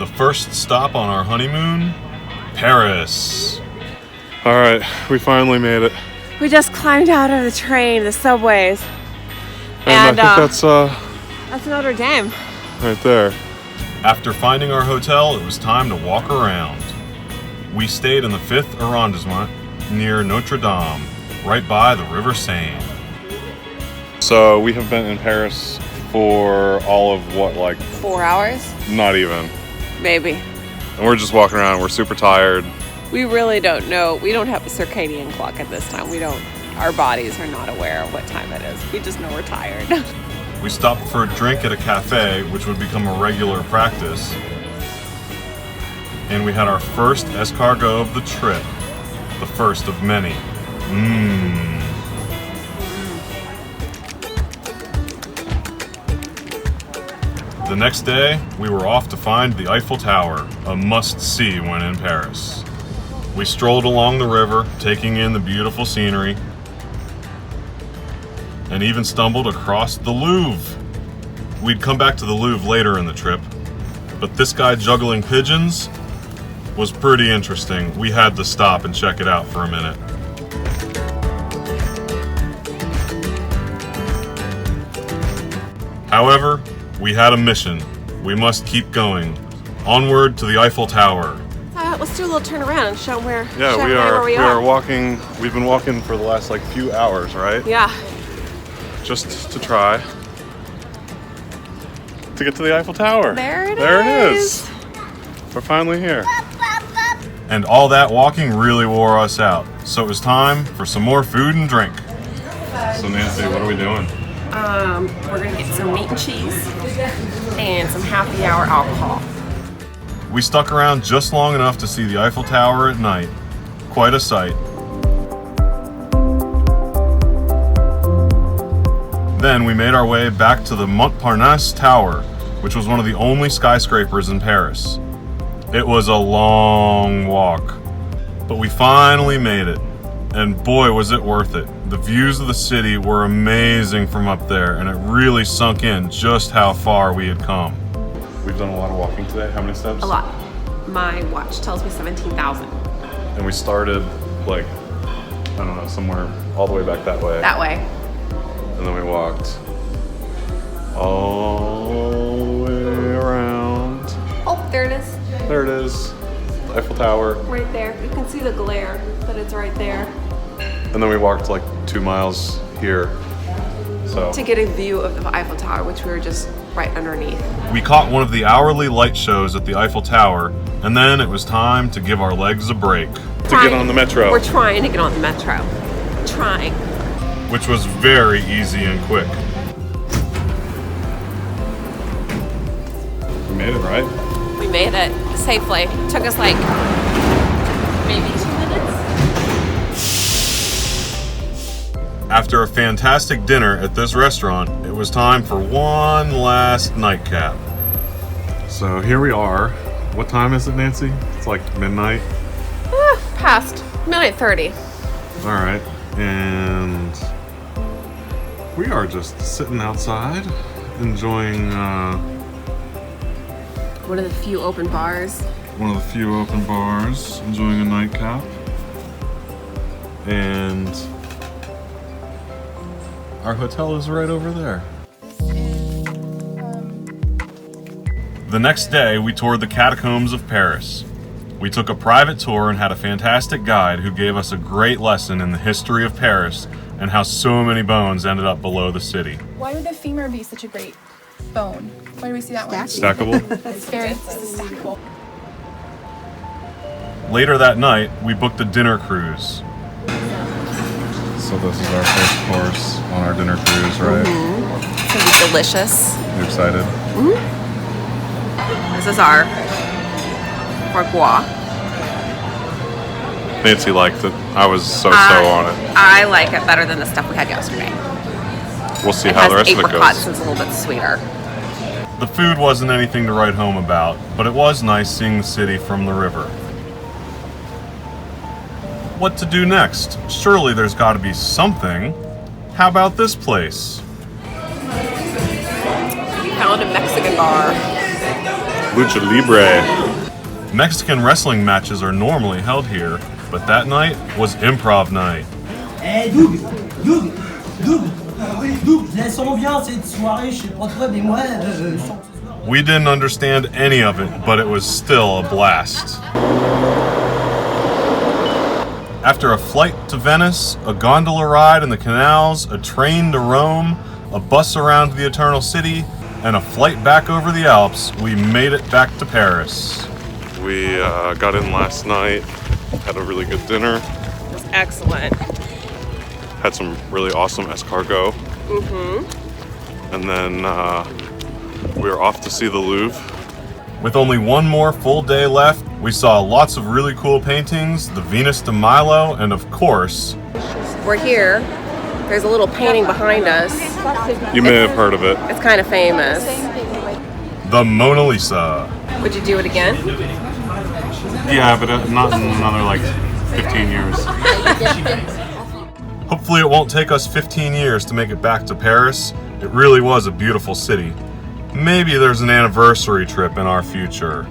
The first stop on our honeymoon, Paris. All right, we finally made it. We just climbed out of the train, the subways. And I think that's Notre Dame. right there. After finding our hotel, it was time to walk around. We stayed in the 5th arrondissement near Notre Dame, right by the River Seine. So we have been in Paris for all of what, like 4 hours? not even. Maybe. And we're just walking around. We're super tired. We really don't know. We don't have a circadian clock at this time. Our bodies are not aware of what time it is. We just know we're tired. We stopped for a drink at a cafe, which would become a regular practice. And we had our first escargot of the trip. The first of many. The next day, we were off to find the Eiffel Tower, a must-see when in Paris. We strolled along the river, taking in the beautiful scenery, and even stumbled across the Louvre. We'd come back to the Louvre later in the trip, but this guy juggling pigeons was pretty interesting. We had to stop and check it out for a minute. However, we had a mission. We must keep going. Onward to the Eiffel Tower. Let's do a little turn around and show them where. Yeah, show we everybody are. where We are walking. We've been walking for the last few hours, right? Yeah. Just to try to get to the Eiffel Tower. There it is. We're finally here. And all that walking really wore us out. So it was time for some more food and drink. So Nancy, what are we doing? We're gonna get some meat and cheese and some happy hour alcohol. We stuck around just long enough to see the Eiffel Tower at night. Quite a sight. Then we made our way back to the Montparnasse Tower, which was one of the only skyscrapers in Paris. It was a long walk, but we finally made it. And boy, was it worth it. The views of the city were amazing from up there, and it really sunk in just how far we had come. We've done a lot of walking today. How many steps? A lot. My watch tells me 17,000. And we started I don't know, somewhere all the way back that way. That way. And then we walked all the way around. Oh, there it is. There it is. The Eiffel Tower. Right there. You can see the glare, but it's right there. And then we walked 2 miles here. So To get a view of the Eiffel Tower, which we were just right underneath. We caught one of the hourly light shows at the Eiffel Tower, and then it was time to give our legs a break. to get on the metro. We're trying to get on the metro. Trying. Which was very easy and quick. We made it, right? We made it safely. It took us maybe 2 minutes. After a fantastic dinner at this restaurant, it was time for one last nightcap. So here we are. What time is it, Nancy? It's midnight. Past midnight 30. All right. And we are just sitting outside, enjoying One of the few open bars. one of the few open bars, enjoying a nightcap. And our hotel is right over there. The next day, we toured the catacombs of Paris. We took a private tour and had a fantastic guide who gave us a great lesson in the history of Paris and how so many bones ended up below the city. Why would the femur be such a great bone? Why do we see that one? Stackable? It's very stackable. Later that night, we booked a dinner cruise. So this is our first course on our dinner cruise, right? It's gonna be delicious. You excited? This is our foie gras. Nancy liked it. I was so on it. I like it better than the stuff we had yesterday. We'll see It how has the rest of it apricots, goes. so it's a little bit sweeter. The food wasn't anything to write home about, but it was nice seeing the city from the river. What to do next? Surely there's got to be something. How about this place? We found a Mexican bar. Lucha Libre. Mexican wrestling matches are normally held here, but that night was improv night. Eh, Doug, laisse bien cette soirée, je sais pas toi, mais moi, We didn't understand any of it, but it was still a blast. After a flight to Venice, a gondola ride in the canals, a train to Rome, a bus around the Eternal City, and a flight back over the Alps, we made it back to Paris. We got in last night, had a really good dinner, It was excellent. had some really awesome escargot. And then we were off to see the Louvre. With only one more full day left, we saw lots of really cool paintings, the Venus de Milo, and of course, We're here. There's a little painting behind us. You may have heard of it. It's kind of famous. the Mona Lisa. Would you do it again? Yeah, but not in another like 15 years. Hopefully it won't take us 15 years to make it back to Paris. It really was a beautiful city. Maybe there's an anniversary trip in our future.